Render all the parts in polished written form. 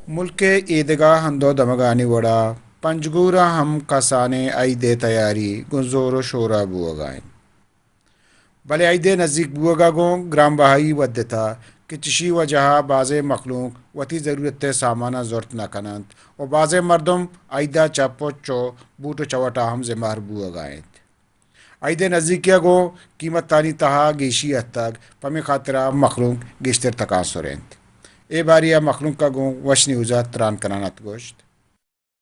ملک عیدگاہ ہندو دمگانی وڑا پنجگورا ہم کسانے عید تیاری گنزور و شورا بوگائیں بلے عید نزدیک بوگا گوں گرام بہائی ودتا کہ چشی و جہاں باز مخلوق وتی ضرورت سامانہ ضرورت نہ کنند و باز مردم عیدہ چپو چو بوٹو چوٹا ہم زمار بوگائیں عید نزدیکیا گو قیمت تانی تہا گیشی تک پمی خاطرہ مخلوق گیشتر تقاصرند اے باریا مخلوق کا گوں وش نیوزا تران کنانت گوشت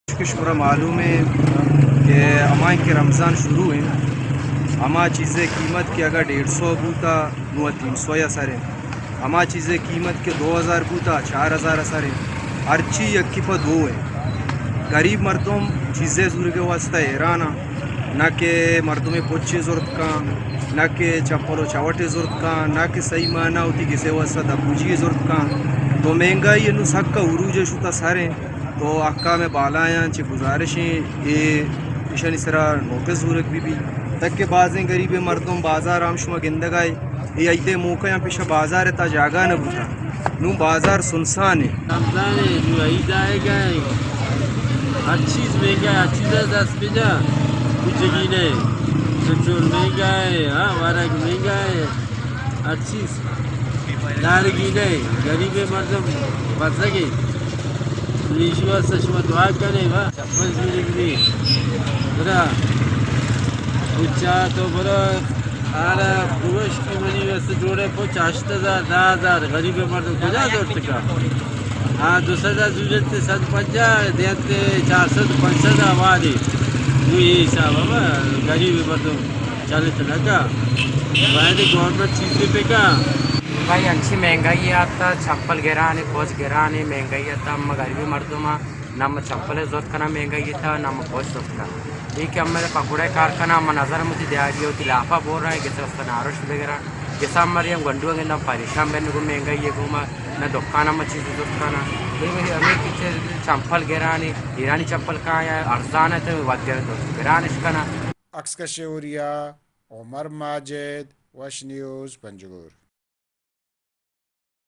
شمرا معلوم ہے کہ ہمائیں کے رمضان شروع ہیں ہما چیزیں قیمت کے اگر 150 بوتا نو 300 اثر ہے ہما چیزیں قیمت کے 2000 بوتا 4000 اثر ہے ہر چیز یکی پہ دو ہے غریب مردم چیزیں زور کے واسطہ حیرانہ نہ کہ مردمیں پوچھے ضرورت کا نہ کہ چپل و چوٹے ضرورت کا نہ کہ صحیح معنی ہوتی کسی واسطہ دبوجی ضرورت کا تو مہنگائی نو سک کا عروج شتا سارے تو اکا میں بالایا چھ گزارشیں یہ اشن اس طرح نوٹس ضرورت بھی تک کہ بعضیں غریب مردم بازار عام شما گندگائے یہ عید موقع یہاں پیشہ بازار تا جاگا نہ بوتا نو بازار سنسان ہے رمضان ہے جو عید آئے گا ہر چیز مہنگا ہے ہر چیز دست پہ جا کچھ بھی نہیں پٹرول مہنگا ہے ہاں وارہ مہنگا ہے ہر چیز دارگی نہیں غریب مردم بس سکے لیشوا سشما دعا کرے وا چپل بھی برا اچھا تو برا آرا گوشت کی منی ویسے جوڑے پو 8000 10000 غریب مردم کجا دور کا ہاں 2000 ضرورت 150 دیتے 400 500 آوادی یہ حساب ہے غریب مردم چلے لگا باید گورنمنٹ چیزیں پہ کا بھائی اچھی مہنگائی آتا چپل گرانے کوچ گرانے مہنگائی آتا ہم غریبی مردما نہ چپل ضرورت کرنا مہنگائی تھا نہ کوچ ضرورت کرنا ٹھیک ہے ہم میرے پکوڑے کارخانہ ہم نظر مجھے دیاری ہوتی لافا بول رہے ہیں کہ سستا ناروش وغیرہ جیسا ہمارے ہم گنڈو گے نہ پریشان بہنے کو مہنگائی ہے گھوما نہ دکان ہم چیز ضرورت کرنا یہ ہمیں کچھ چپل گرانے ایرانی چپل کہاں ہے ارزان ہے تو وقت گرانش کرنا اکس کشوریا عمر ماجد وش نیوز پنجگور